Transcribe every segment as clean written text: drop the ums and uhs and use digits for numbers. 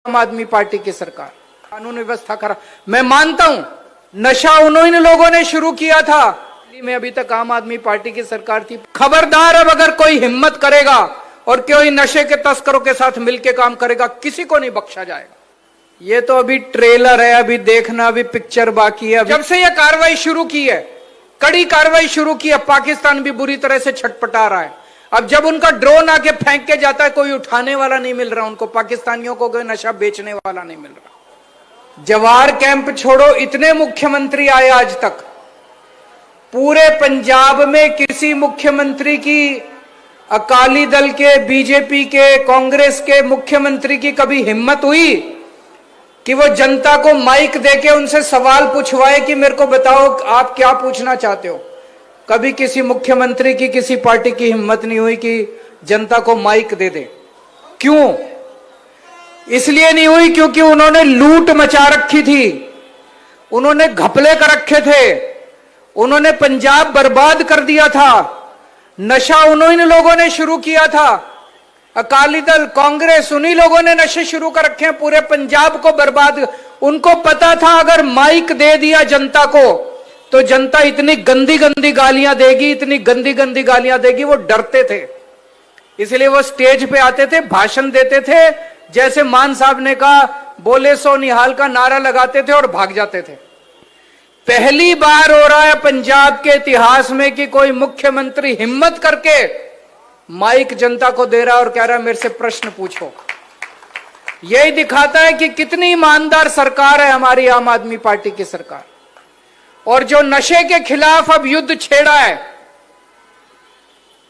आम आदमी पार्टी की सरकार। कानून व्यवस्था खराब, मैं मानता हूं नशा उन्होंने लोगों ने शुरू किया था, में अभी तक आम आदमी पार्टी की सरकार थी। खबरदार, अब अगर कोई हिम्मत करेगा और कोई नशे के तस्करों के साथ मिलकर काम करेगा, किसी को नहीं बख्शा जाएगा। ये तो अभी ट्रेलर है, अभी देखना, अभी पिक्चर बाकी है। जब से ये कार्रवाई शुरू की है, कड़ी कार्रवाई शुरू की है, पाकिस्तान भी बुरी तरह से छटपटा रहा है। अब जब उनका ड्रोन आके फेंक के जाता है, कोई उठाने वाला नहीं मिल रहा उनको, पाकिस्तानियों को कोई नशा बेचने वाला नहीं मिल रहा। जवाहर कैंप छोड़ो, इतने मुख्यमंत्री आए आज तक, पूरे पंजाब में किसी मुख्यमंत्री की, अकाली दल के, बीजेपी के, कांग्रेस के मुख्यमंत्री की कभी हिम्मत हुई कि वो जनता को माइक देके उनसे सवाल पूछवाए कि मेरे को बताओ आप क्या पूछना चाहते हो? कभी किसी मुख्यमंत्री की, किसी पार्टी की हिम्मत नहीं हुई कि जनता को माइक दे दे। क्यों? इसलिए नहीं हुई क्योंकि उन्होंने लूट मचा रखी थी, उन्होंने घपले कर रखे थे, उन्होंने पंजाब बर्बाद कर दिया था। नशा उन्हीं लोगों ने शुरू किया था, अकाली दल, कांग्रेस, उन्हीं लोगों ने नशे शुरू कर रखे हैं, पूरे पंजाब को बर्बाद। उनको पता था अगर माइक दे दिया जनता को तो जनता इतनी गंदी गंदी गालियां देगी, इतनी गंदी गंदी गालियां देगी, वो डरते थे। इसलिए वो स्टेज पे आते थे, भाषण देते थे, जैसे मान साहब ने कहा, बोले सो निहाल का नारा लगाते थे और भाग जाते थे। पहली बार हो रहा है पंजाब के इतिहास में कि कोई मुख्यमंत्री हिम्मत करके माइक जनता को दे रहा है और कह रहा है मेरे से प्रश्न पूछो। यही दिखाता है कि कितनी ईमानदार सरकार है हमारी आम आदमी पार्टी की सरकार। और जो नशे के खिलाफ अब युद्ध छेड़ा है,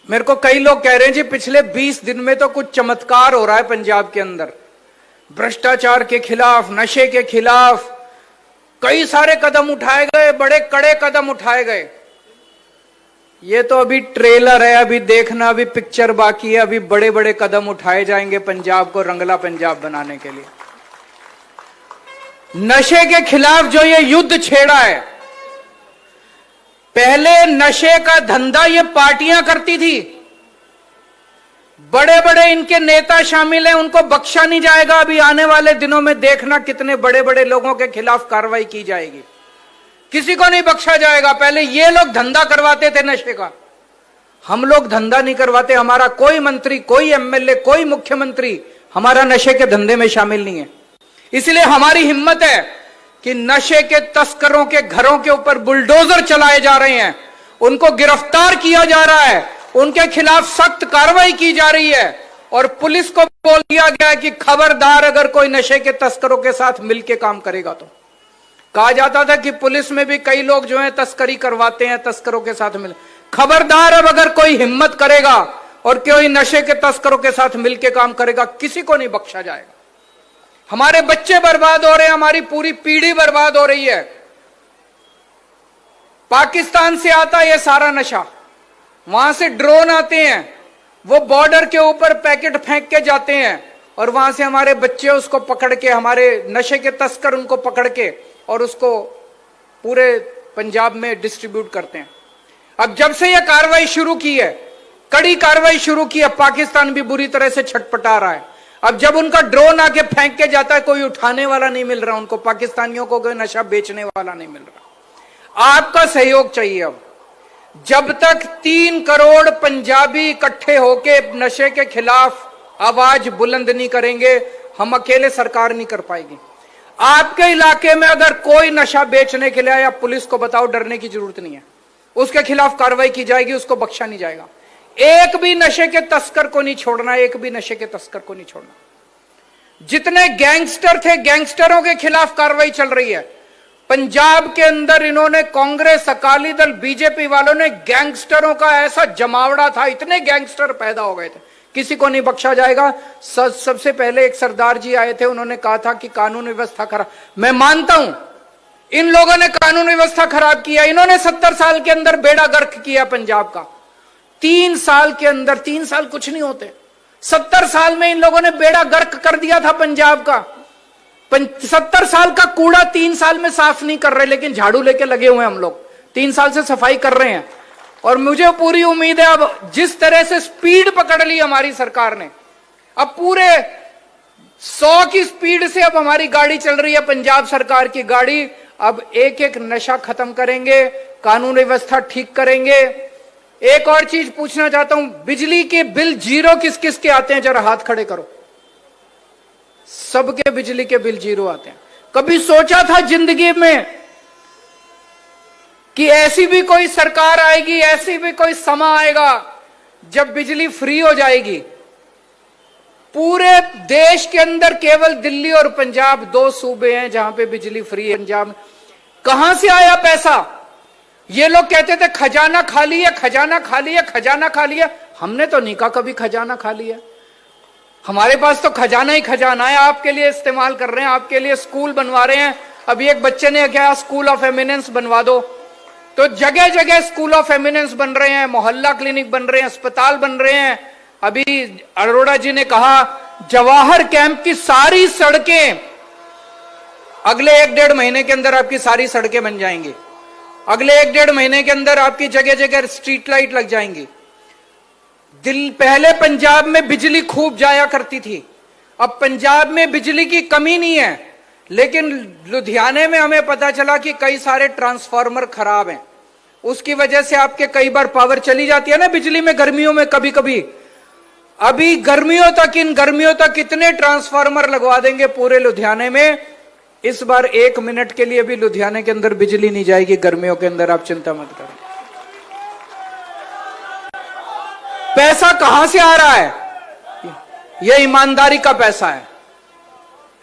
मेरे को कई लोग कह रहे हैं जी पिछले 20 दिन में तो कुछ चमत्कार हो रहा है पंजाब के अंदर, भ्रष्टाचार के खिलाफ, नशे के खिलाफ कई सारे कदम उठाए गए, बड़े कड़े कदम उठाए गए। ये तो अभी ट्रेलर है, अभी देखना, अभी पिक्चर बाकी है, अभी बड़े बड़े कदम उठाए जाएंगे पंजाब को रंगला पंजाब बनाने के लिए। नशे के खिलाफ जो ये युद्ध छेड़ा है, पहले नशे का धंधा ये पार्टियां करती थी, बड़े बड़े इनके नेता शामिल हैं, उनको बख्शा नहीं जाएगा। अभी आने वाले दिनों में देखना कितने बड़े बड़े लोगों के खिलाफ कार्रवाई की जाएगी, किसी को नहीं बख्शा जाएगा। पहले ये लोग धंधा करवाते थे नशे का, हम लोग धंधा नहीं करवाते। हमारा कोई मंत्री, कोई एमएलए, कोई मुख्यमंत्री हमारा नशे के धंधे में शामिल नहीं है। इसलिए हमारी हिम्मत है कि नशे के तस्करों के घरों के ऊपर बुलडोजर चलाए जा रहे हैं, उनको गिरफ्तार किया जा रहा है, उनके खिलाफ सख्त कार्रवाई की जा रही है। और पुलिस को बोल दिया गया है कि खबरदार अगर कोई नशे के तस्करों के साथ मिलकर काम करेगा तो। कहा जाता था कि पुलिस में भी कई लोग जो है तस्करी करवाते हैं, तस्करों के साथ मिल, खबरदार अब अगर कोई हिम्मत करेगा और कोई नशे के तस्करों के साथ मिलकर काम करेगा, किसी को नहीं बख्शा जाएगा। हमारे बच्चे बर्बाद हो रहे हैं, हमारी पूरी पीढ़ी बर्बाद हो रही है। पाकिस्तान से आता है ये सारा नशा, वहां से ड्रोन आते हैं, वो बॉर्डर के ऊपर पैकेट फेंक के जाते हैं और वहां से हमारे बच्चे उसको पकड़ के, हमारे नशे के तस्कर उनको पकड़ के और उसको पूरे पंजाब में डिस्ट्रीब्यूट करते हैं। अब जब से यह कार्रवाई शुरू की है, कड़ी कार्रवाई शुरू की है, पाकिस्तान भी बुरी तरह से छटपटा रहा है। अब जब उनका ड्रोन आके फेंक के जाता है, कोई उठाने वाला नहीं मिल रहा उनको, पाकिस्तानियों को कोई नशा बेचने वाला नहीं मिल रहा। आपका सहयोग चाहिए। अब जब तक 3 करोड़ पंजाबी इकट्ठे होके नशे के खिलाफ आवाज बुलंद नहीं करेंगे, हम अकेले सरकार नहीं कर पाएगी। आपके इलाके में अगर कोई नशा बेचने के लिए आया, पुलिस को बताओ, डरने की जरूरत नहीं है, उसके खिलाफ कार्रवाई की जाएगी, उसको बख्शा नहीं जाएगा। एक भी नशे के तस्कर को नहीं छोड़ना, एक भी नशे के तस्कर को नहीं छोड़ना। जितने गैंगस्टर थे, गैंगस्टरों के खिलाफ कार्रवाई चल रही है पंजाब के अंदर। इन्होंने, कांग्रेस, अकाली दल, बीजेपी वालों ने गैंगस्टरों का ऐसा जमावड़ा था, इतने गैंगस्टर पैदा हो गए थे, किसी को नहीं बख्शा जाएगा। सबसे पहले एक सरदार जी आए थे, उन्होंने कहा था कि कानून व्यवस्था खराब। मैं मानता हूं इन लोगों ने कानून व्यवस्था खराब किया। इन्होंने 70 साल के अंदर बेड़ा गर्क किया पंजाब का। 3 साल के अंदर, 3 साल कुछ नहीं होते, 70 साल में इन लोगों ने बेड़ा गर्क कर दिया था पंजाब का। 70 साल का कूड़ा 3 साल में साफ नहीं कर रहे, लेकिन झाड़ू लेके लगे हुए हम लोग 3 साल से सफाई कर रहे हैं। और मुझे पूरी उम्मीद है, अब जिस तरह से स्पीड पकड़ ली हमारी सरकार ने, अब पूरे 100 की स्पीड से अब हमारी गाड़ी चल रही है, पंजाब सरकार की गाड़ी। अब एक एक नशा खत्म करेंगे, कानून व्यवस्था ठीक करेंगे। एक और चीज पूछना चाहता हूं, बिजली के बिल जीरो किस किस के आते हैं? जरा हाथ खड़े करो। सबके बिजली के बिल जीरो आते हैं। कभी सोचा था जिंदगी में कि ऐसी भी कोई सरकार आएगी, ऐसी भी कोई समा आएगा जब बिजली फ्री हो जाएगी? पूरे देश के अंदर केवल दिल्ली और पंजाब 2 सूबे हैं जहां पे बिजली फ्री है। पंजाब कहां से आया पैसा? ये लोग कहते थे खजाना खाली है, खजाना खाली है, खजाना खाली है। हमने तो नहीं कहा कभी खजाना खाली है। हमारे पास तो खजाना ही खजाना है, आपके लिए इस्तेमाल कर रहे हैं, आपके लिए स्कूल बनवा रहे हैं। अभी एक बच्चे ने क्या, स्कूल ऑफ एमिनेंस बनवा दो, तो जगह जगह स्कूल ऑफ एमिनेंस बन रहे हैं, मोहल्ला क्लिनिक बन रहे हैं, अस्पताल बन रहे हैं। अभी अरोड़ा जी ने कहा जवाहर कैंप की सारी सड़कें अगले 1-1.5 महीने के अंदर आपकी सारी सड़कें बन जाएंगी। अगले 1-1.5 महीने के अंदर आपकी जगह जगह स्ट्रीट लाइट लग जाएंगी। पहले पंजाब में बिजली खूब जाया करती थी, अब पंजाब में बिजली की कमी नहीं है, लेकिन लुधियाने में हमें पता चला कि कई सारे ट्रांसफार्मर खराब हैं। उसकी वजह से आपके कई बार पावर चली जाती है ना बिजली में, गर्मियों में कभी कभी। अभी गर्मियों तक, इन गर्मियों तक कितने ट्रांसफार्मर लगवा देंगे पूरे लुधियाने में। इस बार 1 मिनट के लिए भी लुधियाने के अंदर बिजली नहीं जाएगी गर्मियों के अंदर, आप चिंता मत करें। पैसा कहां से आ रहा है? यह ईमानदारी का पैसा है,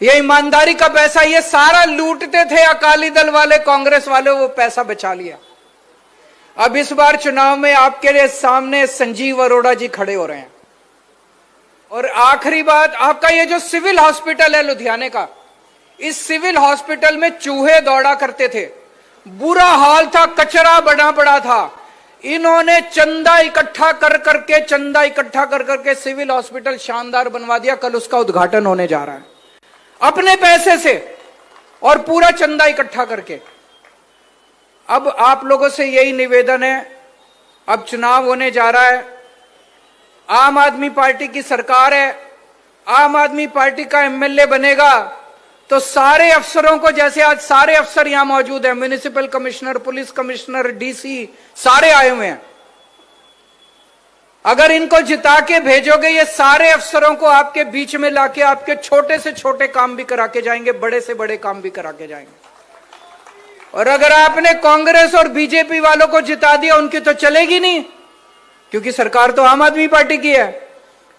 यह ईमानदारी का पैसा। ये सारा लूटते थे अकाली दल वाले, कांग्रेस वाले, वो पैसा बचा लिया। अब इस बार चुनाव में आपके लिए सामने संजीव अरोड़ा जी खड़े हो रहे हैं। और आखिरी बात, आपका ये जो सिविल हॉस्पिटल है लुधियाने का, इस सिविल हॉस्पिटल में चूहे दौड़ा करते थे, बुरा हाल था, कचरा बना पड़ा था। इन्होंने चंदा इकट्ठा कर करके सिविल हॉस्पिटल शानदार बनवा दिया। कल उसका उद्घाटन होने जा रहा है अपने पैसे से, और पूरा चंदा इकट्ठा करके। अब आप लोगों से यही निवेदन है, अब चुनाव होने जा रहा है, आम आदमी पार्टी की सरकार है, आम आदमी पार्टी का एमएलए बनेगा, तो सारे अफसरों को, जैसे आज सारे अफसर यहां मौजूद हैं, municipal commissioner, police commissioner, DC, सारे आए हुए हैं। अगर इनको जिता के भेजोगे, ये सारे अफसरों को आपके बीच में लाके आपके छोटे से छोटे काम भी करा के जाएंगे, बड़े से बड़े काम भी करा के जाएंगे। और अगर आपने कांग्रेस और बीजेपी वालों को जिता दिया, उनकी तो चलेगी नहीं, क्योंकि सरकार तो आम आदमी पार्टी की है,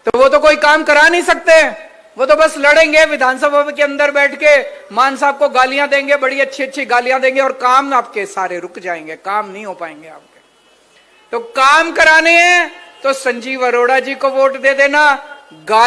तो वो तो कोई काम करा नहीं सकते। वो तो बस लड़ेंगे विधानसभा के अंदर बैठ के, मान साहब को गालियां देंगे, बड़ी अच्छी अच्छी गालियां देंगे, और काम आपके सारे रुक जाएंगे, काम नहीं हो पाएंगे आपके। तो काम कराने हैं तो संजीव अरोड़ा जी को वोट दे देना। गाली